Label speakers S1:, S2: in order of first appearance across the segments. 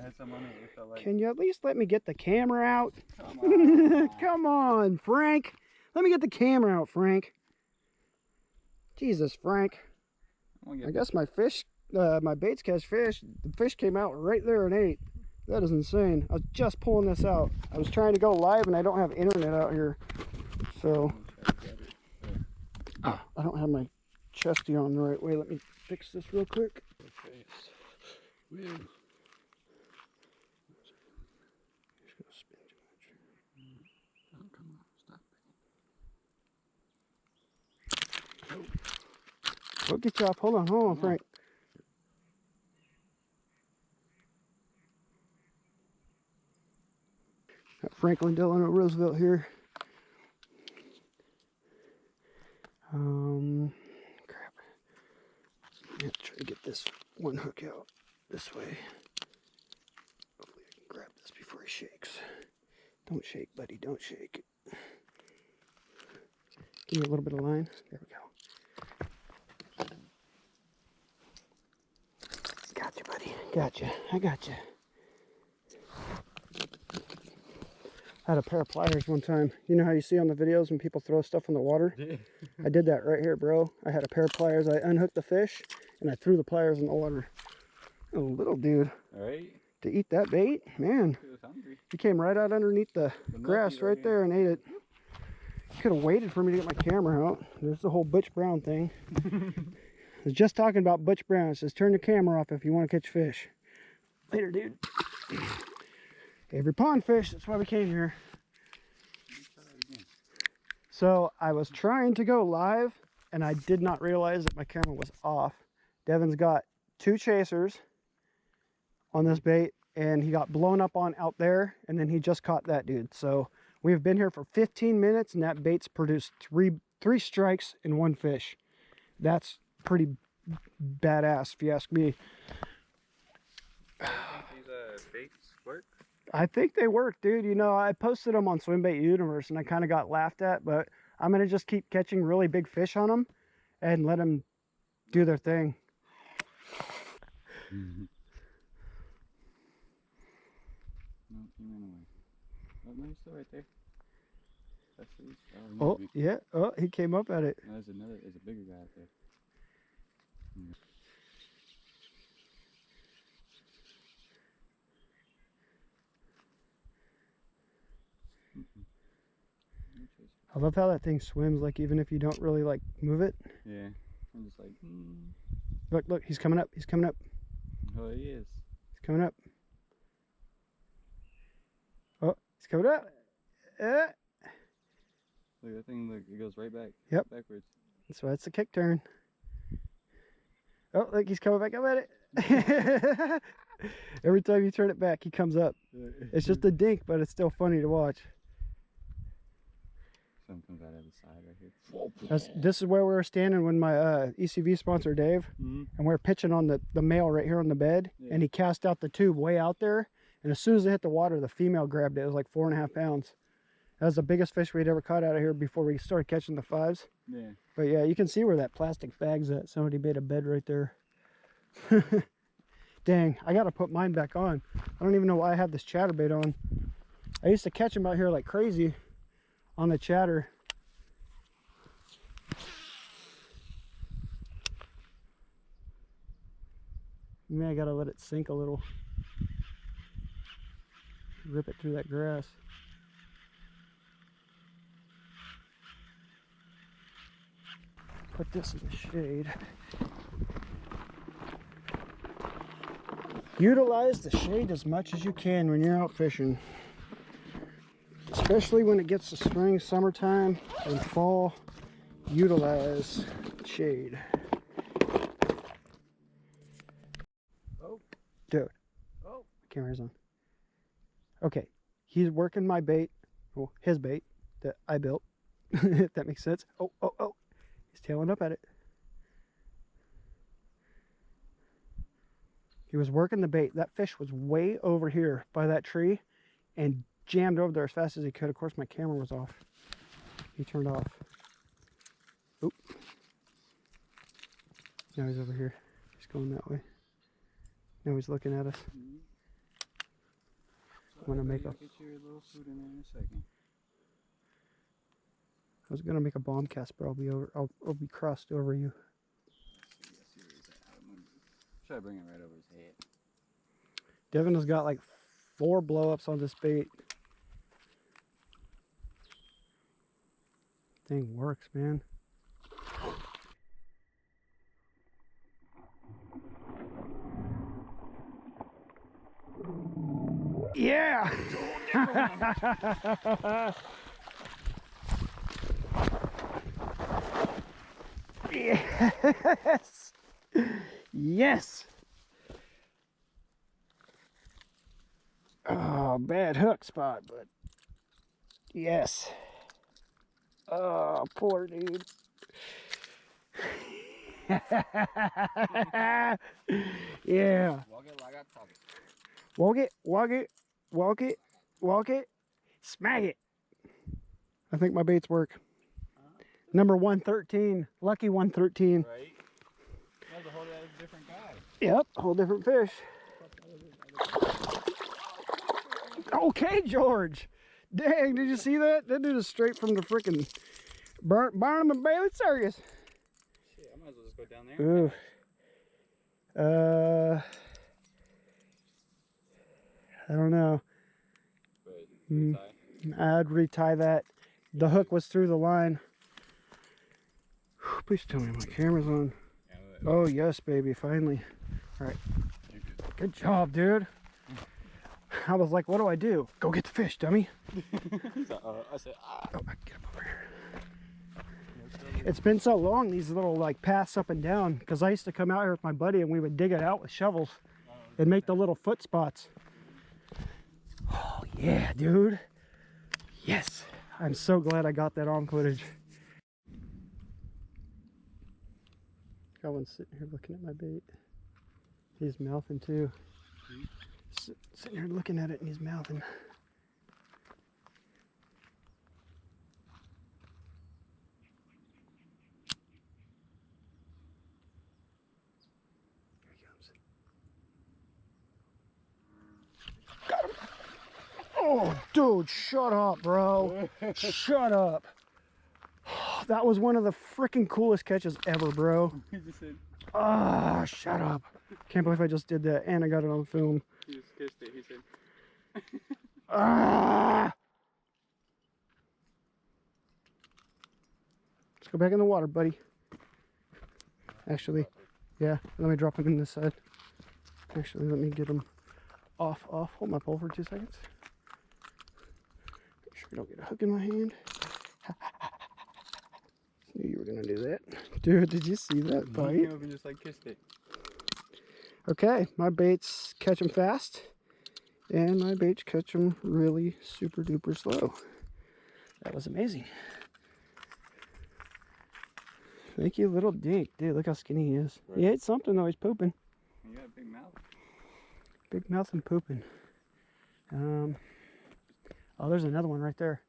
S1: had some on it. It felt like...
S2: Can you at least let me get the camera out?
S1: Come on.
S2: Come on, Frank. Let me get the camera out, Frank. Jesus, Frank. I guess my fish, my baits catch fish. The fish came out right there and ate. That is insane. I was just pulling this out. I was trying to go live and I don't have internet out here. So, I don't have my chesty on the right way. Let me fix this real quick. Okay. Just gonna spin too much. Oh, come on, stop. We'll get you off. Hold on, Frank. Got Franklin Delano Roosevelt here. Crap. Yeah, try to get this one hook out this way. Hopefully I can grab this before he shakes. Don't shake, buddy, don't shake. Give me a little bit of line. There we go. Gotcha, buddy. Gotcha. I gotcha. I had a pair of pliers one time. You know how you see on the videos when people throw stuff in the water? I did that right here, bro. I had a pair of pliers. I unhooked the fish and I threw the pliers in the water. A little dude.
S1: All right.
S2: To eat that bait, man.
S1: He was hungry.
S2: He came right out underneath the grass right there and ate it. He could have waited for me to get my camera out. There's the whole Butch Brown thing. I was just talking about Butch Brown. It says turn the camera off if you want to catch fish. Later, dude. Every pond fish, that's why we came here. So I was trying to go live and I did not realize that my camera was off. Devin's got 2 chasers on this bait and he got blown up on out there and then he just caught that dude. So we've been here for 15 minutes and that bait's produced three strikes in 1 fish. That's pretty badass if you ask me.
S1: These baits work?
S2: I think they work, dude. You know, I posted them on Swimbait Universe and I kind of got laughed at, but I'm going to just keep catching really big fish on them and let them do their thing.
S1: No, he ran away. Oh, no, he's still right there. That's
S2: Oh, yeah. Oh, he came up at it.
S1: No, there's a bigger guy out there.
S2: I love how that thing swims, like even if you don't really like move it.
S1: Yeah, I'm just like,
S2: Look, he's coming up. He's coming up.
S1: Oh, he is.
S2: He's coming up. Oh, he's coming up.
S1: Look, that thing, look, it goes right back.
S2: Yep.
S1: Backwards.
S2: That's why it's a kick turn. Oh, look, he's coming back up at it. Every time you turn it back, he comes up. It's just a dink, but it's still funny to watch.
S1: Something comes out of the side right here.
S2: This is where we were standing when my ECV sponsor, Dave, and we were pitching on the male right here on the bed, and he cast out the tube way out there, and as soon as it hit the water, the female grabbed it. It was like 4.5 pounds. That was the biggest fish we'd ever caught out of here before we started catching the 5s.
S1: Yeah.
S2: But yeah, you can see where that plastic bag's at. Somebody made a bed right there. Dang, I gotta put mine back on. I don't even know why I have this chatterbait on. I used to catch them out here like crazy on the chatter. Maybe I gotta let it sink a little. Rip it through that grass. Put this in the shade. Utilize the shade as much as you can when you're out fishing. Especially when it gets to spring, summertime, and fall. Utilize shade. Oh, dude. Oh, camera's on. Okay, he's working my bait. Well, his bait that I built. If that makes sense. Oh. He's tailing up at it. He was working the bait. That fish was way over here by that tree and jammed over there as fast as he could. Of course, my camera was off. He turned off. Oop. Now he's over here. He's going that way. Now he's looking at us. I'm gonna make a.
S1: Get your little food in there in a second.
S2: I was gonna make a bomb cast, but I'll be over. I'll be crossed over you.
S1: Let's see where he's at. Try to bring it right over his head.
S2: Devin has got like 4 blow-ups on this bait. Thing works, man. Yeah! Yes! Yes! Oh, bad hook spot, but yes. Oh, poor dude. Yeah.
S1: Walk it like I talk it.
S2: Walk it, walk it, walk it, walk it, smack it. I think my baits work. Number 113, lucky 113.
S1: Right? That's a whole different guy.
S2: Yep, whole different fish. Okay, George. Dang, did you see that? That dude is straight from the freaking Barnum and Bailey circus.
S1: Shit, I might as well just go down there.
S2: Ooh. I don't know.
S1: But
S2: I'd retie that. The hook was through the line. Whew, please tell me my camera's on.
S1: yeah,
S2: Oh, yes, baby, finally. All right. Good job, dude. I was like, what do I do? Go get the fish, dummy.
S1: I said, ah.
S2: Oh, I get up over here. It's been so long, these little like paths up and down, because I used to come out here with my buddy and we would dig it out with shovels and make the little foot spots. Oh, yeah, dude. Yes. I'm so glad I got that on footage. Got one sitting here looking at my bait. He's mouthing too. Sitting here looking at it and he's mouthing. Here he comes. Got him. Oh, dude, shut up, bro. Shut up. That was one of the freaking coolest catches ever, bro.
S1: He just said,
S2: Ah, shut up. Can't believe I just did that and I got it on film.
S1: he just kissed it. He said,
S2: Ah! Let's go back in the water, buddy. Actually, yeah, let me drop him in this side. Actually, let me get him off. Hold my pole for 2 seconds. Make sure I don't get a hook in my hand. Knew you were gonna do that. Dude, did you see that
S1: he
S2: bite?
S1: came up and just like kissed it.
S2: Okay, my baits catch them fast, and my baits catch them really super duper slow. That was amazing. Thank you, little dink. Dude, look how skinny he is.
S1: Right.
S2: He ate something though, he's pooping.
S1: You got a big mouth.
S2: Big mouth and pooping. Oh, there's another one right there.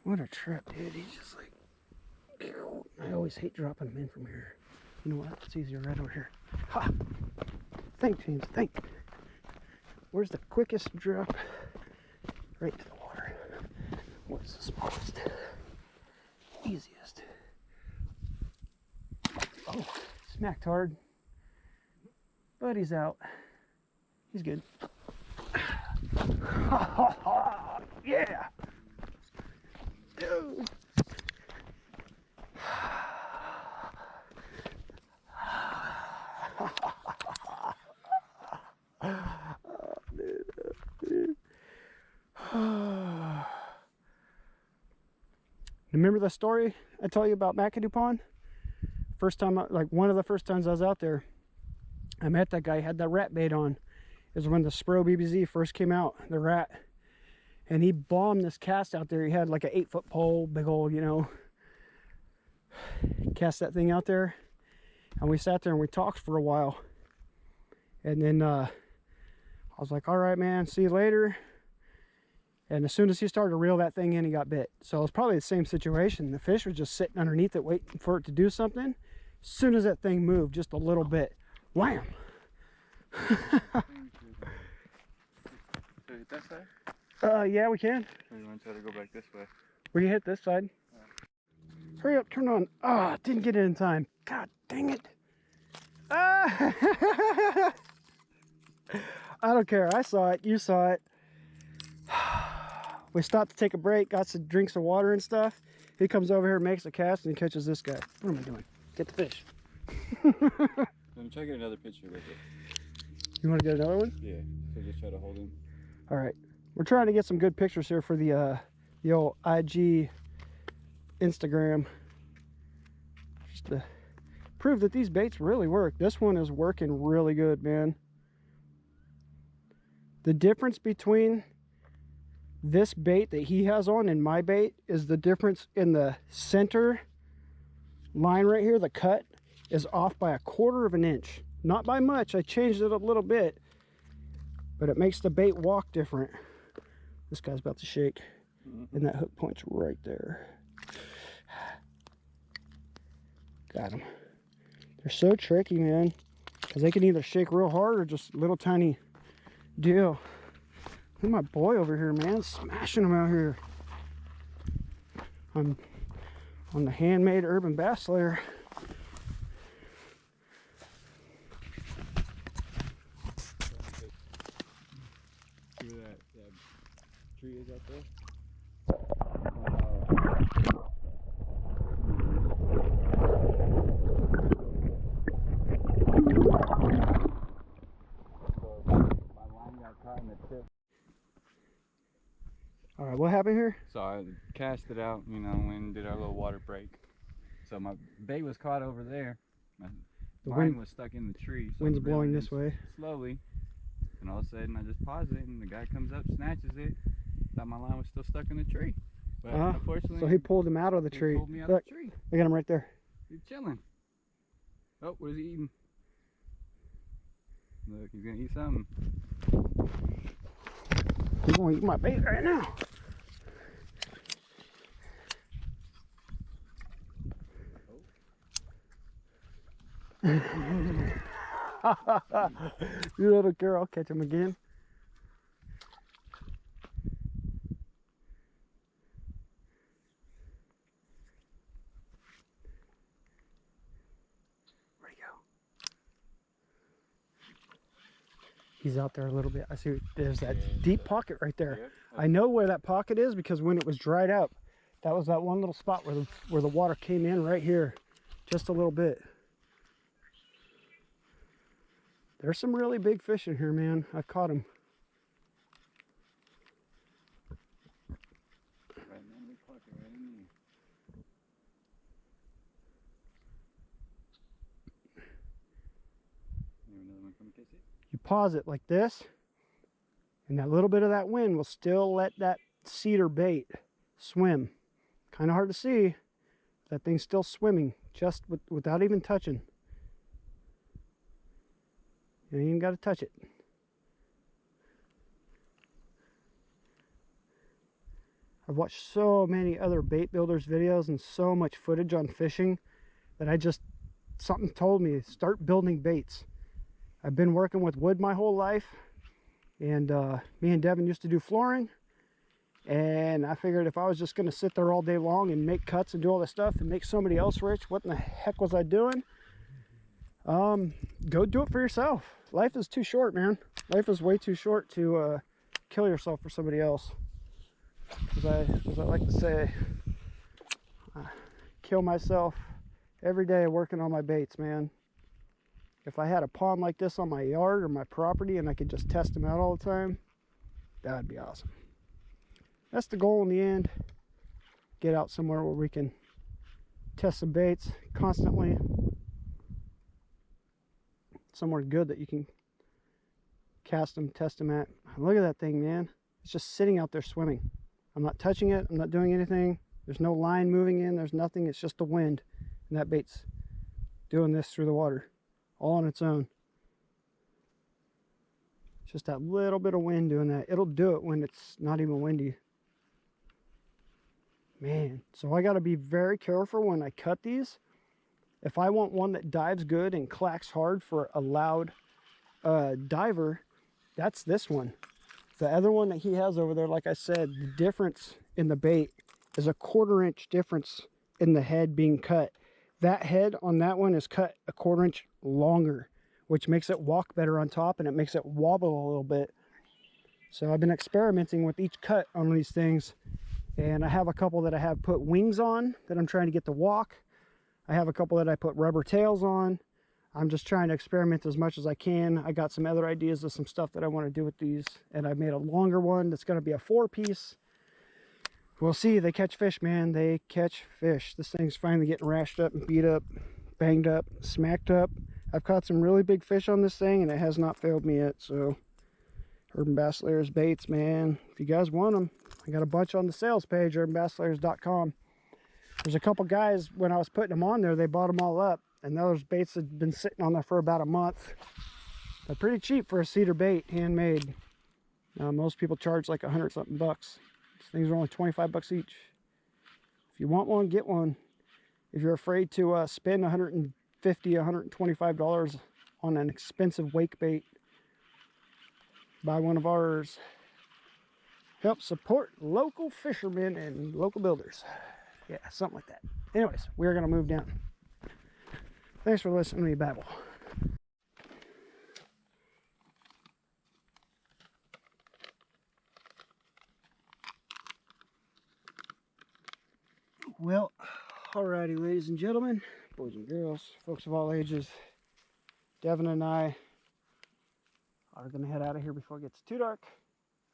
S2: What a trip, dude. He's just like, I always hate dropping him in from here. You know what? It's easier right over here. Ha! Think, James, think. Where's the quickest drop? Right to the water. What's the smallest? Easiest. Oh, smacked hard. But he's out. He's good. Yeah! Dude. Remember the story I told you about McAdoo Pond? First time, like one of the first times I was out there, I met that guy, had that rat bait on. It was when the Spro BBZ first came out, the rat. And he bombed this cast out there. He had like an 8-foot pole, big old, you know, cast that thing out there. And we sat there and we talked for a while. And then I was like, all right, man, see you later. And as soon as he started to reel that thing in, he got bit. So it was probably the same situation. The fish was just sitting underneath it, waiting for it to do something. As soon as that thing moved, just a little bit, wham!
S1: hit that side?
S2: Yeah, we can.
S1: Or you want to try to go back this way?
S2: We can hit this side. Hurry up, turn on. Ah, didn't get it in time. God dang it. Ah! I don't care. I saw it. You saw it. We stopped to take a break, got some drinks of water and stuff. He comes over here, makes a cast, and he catches this guy. What am I doing? Get the fish.
S1: Let me try to get another picture with it.
S2: You want to get another one?
S1: Yeah. So just try to hold him.
S2: All right. We're trying to get some good pictures here for the old IG Instagram. Just to prove that these baits really work. This one is working really good, man. The difference between this bait that he has on and my bait is the difference in the center line right here. The cut is off by 1/4 of an inch. Not by much. I changed it a little bit, but it makes the bait walk different. This guy's about to shake, and that hook point's right there. Got him. They're so tricky, man, because they can either shake real hard or just little tiny deal. Look at my boy over here, man, smashing them out here. I'm on the handmade urban bass slayer.
S1: See where that tree is out there?
S2: All right, what happened here?
S1: So I cast it out, you know, and did our little water break. So my bait was caught over there. The line was stuck in the tree. So
S2: Wind's blowing this way.
S1: Slowly. And all of a sudden I just pause it and the guy comes up, snatches it. Thought my line was still stuck in the tree. But unfortunately,
S2: so he pulled him out of the tree.
S1: He pulled me out
S2: Look,
S1: of the tree.
S2: I got him right there.
S1: He's chilling. Oh, what is he eating? Look, he's gonna eat something.
S2: He's gonna eat my bait right now. You little girl, I'll catch him again. Where'd he go? He's out there a little bit. I see there's that deep pocket right there. I know where that pocket is because when it was dried up, that was that one little spot where the water came in right here, just a little bit. There's some really big fish in here, man. I caught them. You pause it like this, and that little bit of that wind will still let that cedar bait swim. Kind of hard to see. That thing's still swimming, just without even touching. You ain't even got to touch it. I've watched so many other bait builders videos and so much footage on fishing that something told me, start building baits. I've been working with wood my whole life, and me and Devin used to do flooring, and I figured if I was just going to sit there all day long and make cuts and do all this stuff and make somebody else rich, what in the heck was I doing? Go do it for yourself. Life is too short, man. Life is way too short to kill yourself for somebody else. As I like to say, I kill myself every day working on my baits, man. If I had a pond like this on my yard or my property and I could just test them out all the time, that would be awesome. That's the goal in the end. Get out somewhere where we can test some baits constantly. Somewhere good that you can cast them, test them at. Look at that thing, man. It's just sitting out there swimming. I'm not touching it. I'm not doing anything. There's no line moving in. There's nothing. It's just the wind. And that bait's doing this through the water all on its own. It's just that little bit of wind doing that. It'll do it when it's not even windy. Man, so I got to be very careful when I cut these. If I want one that dives good and clacks hard for a loud diver, that's this one. The other one that he has over there, like I said, the difference in the bait is a 1/4 inch difference in the head being cut. That head on that one is cut a 1/4 inch longer, which makes it walk better on top and it makes it wobble a little bit. So I've been experimenting with each cut on these things, and I have a couple that I have put wings on that I'm trying to get to walk. I have a couple that I put rubber tails on. I'm just trying to experiment as much as I can. I got some other ideas of some stuff that I want to do with these, and I made a longer one that's going to be a 4-piece. We'll see. They catch fish, man. They catch fish. This thing's finally getting rashed up and beat up, banged up, smacked up. I've caught some really big fish on this thing, and it has not failed me yet. So Urban Bass Layers baits, man. If you guys want them, I got a bunch on the sales page, urbanbasslayers.com. There's a couple guys, when I was putting them on there, they bought them all up, and those baits had been sitting on there for about a month. They're pretty cheap for a cedar bait, handmade. Most people charge like 100-something bucks. These things are only 25 bucks each. If you want one, get one. If you're afraid to spend $150, $125 on an expensive wake bait, buy one of ours. Help support local fishermen and local builders. Yeah, something like that. Anyways, we're going to move down. Thanks for listening to me babble. Well, alrighty, ladies and gentlemen, boys and girls, folks of all ages, Devin and I are going to head out of here before it gets too dark.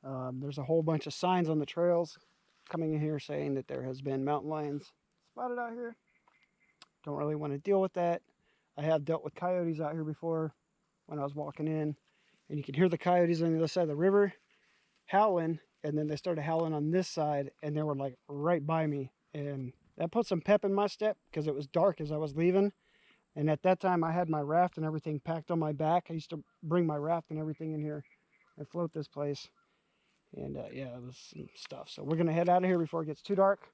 S2: There's a whole bunch of signs on the trails coming in here saying that there has been mountain lions spotted out here. Don't really want to deal with that. I have dealt with coyotes out here before when I was walking in, and you can hear the coyotes on the other side of the river howling, and then they started howling on this side, and they were like right by me, and that put some pep in my step because it was dark as I was leaving. And at that time I had my raft and everything packed on my back. I used to bring my raft and everything in here and float this place. And yeah, it was some stuff. So we're going to head out of here before it gets too dark.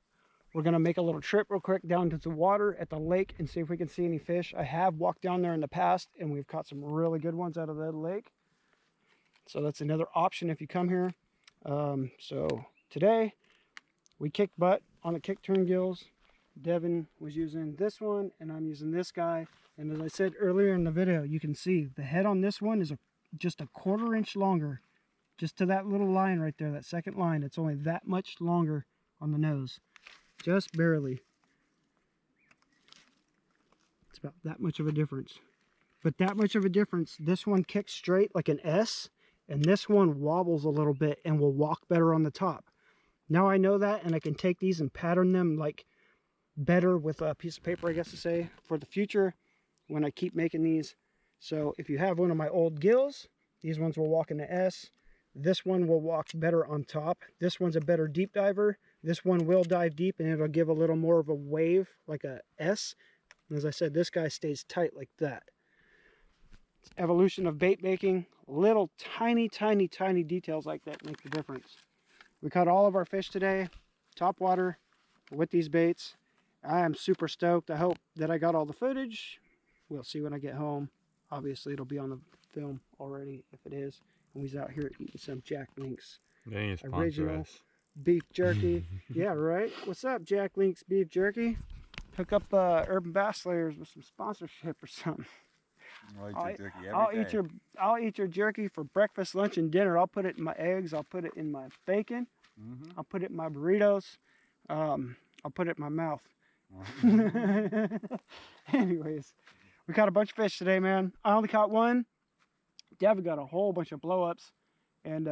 S2: We're going to make a little trip real quick down to the water at the lake and see if we can see any fish. I have walked down there in the past, and we've caught some really good ones out of that lake. So that's another option if you come here. So today we kicked butt on the kick turn gills. Devin was using this one, and I'm using this guy. And as I said earlier in the video, you can see the head on this one is just a 1/4 inch longer. Just to that little line right there, that second line, it's only that much longer on the nose. Just barely. It's about that much of a difference. But that much of a difference, this one kicks straight like an S, and this one wobbles a little bit and will walk better on the top. Now I know that, and I can take these and pattern them like better with a piece of paper, I guess to say, for the future when I keep making these. So if you have one of my old gills, these ones will walk in the S. This one will walk better on top. This one's a better deep diver. This one will dive deep, and it'll give a little more of a wave, like a S. And as I said, this guy stays tight like that. It's evolution of bait making. Little tiny, tiny, tiny details like that make the difference. We caught all of our fish today, top water, with these baits. I am super stoked. I hope that I got all the footage. We'll see when I get home. Obviously, it'll be on the film already if it is. And we's out here eating some Jack Link's original beef jerky. Yeah, right. What's up, Jack Link's beef jerky? Hook up Urban Bass Layers with some sponsorship or something. I'll eat your jerky for breakfast, lunch, and dinner. I'll put it in my eggs. I'll put it in my bacon. I'll put it in my burritos. I'll put it in my mouth. Anyways, we caught a bunch of fish today, man. I only caught one. Devin got a whole bunch of blow-ups, and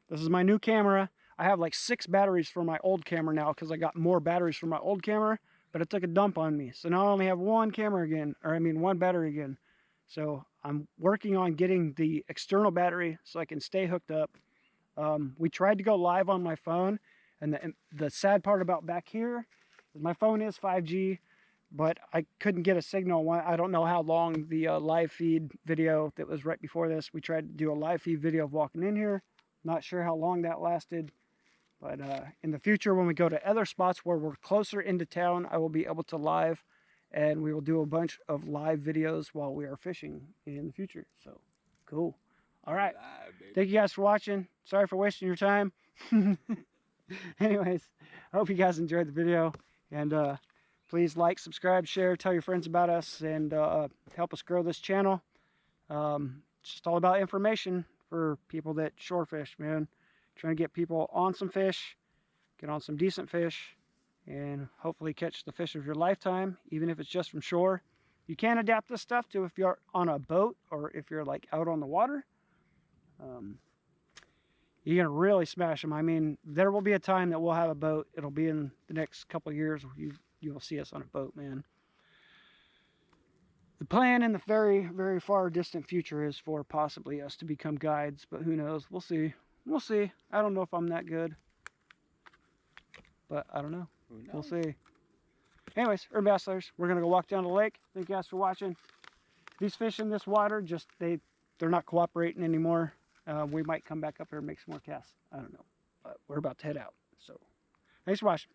S2: this is my new camera. I have like 6 batteries for my old camera now because I got more batteries for my old camera, but it took a dump on me. So now I only have one camera again, or I mean one battery again. So I'm working on getting the external battery so I can stay hooked up. We tried to go live on my phone, and the sad part about back here is my phone is 5G, but I couldn't get a signal. I don't know how long the live feed video that was right before this. We tried to do a live feed video of walking in here. Not sure how long that lasted, but in the future when we go to other spots where we're closer into town, I will be able to live, and we will do a bunch of live videos while we are fishing in the future. So cool. All right.
S1: Live, baby.
S2: Thank you guys for watching. Sorry for wasting your time. Anyways, I hope you guys enjoyed the video. And please like, subscribe, share, tell your friends about us, and help us grow this channel. It's just all about information for people that shore fish, man. Trying to get people on some fish, get on some decent fish, and hopefully catch the fish of your lifetime, even if it's just from shore. You can adapt this stuff to if you're on a boat or if you're like out on the water. You're gonna really smash them. I mean, there will be a time that we'll have a boat. It'll be in the next couple of years. You will see us on a boat, man. The plan in the very, very far distant future is for possibly us to become guides, but who knows? We'll see. We'll see. I don't know if I'm that good, but I don't know. We'll see. Anyways, Urban Bass Slayers, we're gonna go walk down to the lake. Thank you guys for watching. These fish in this water, just they're not cooperating anymore. We might come back up here and make some more casts. I don't know, but we're about to head out. So, thanks for watching.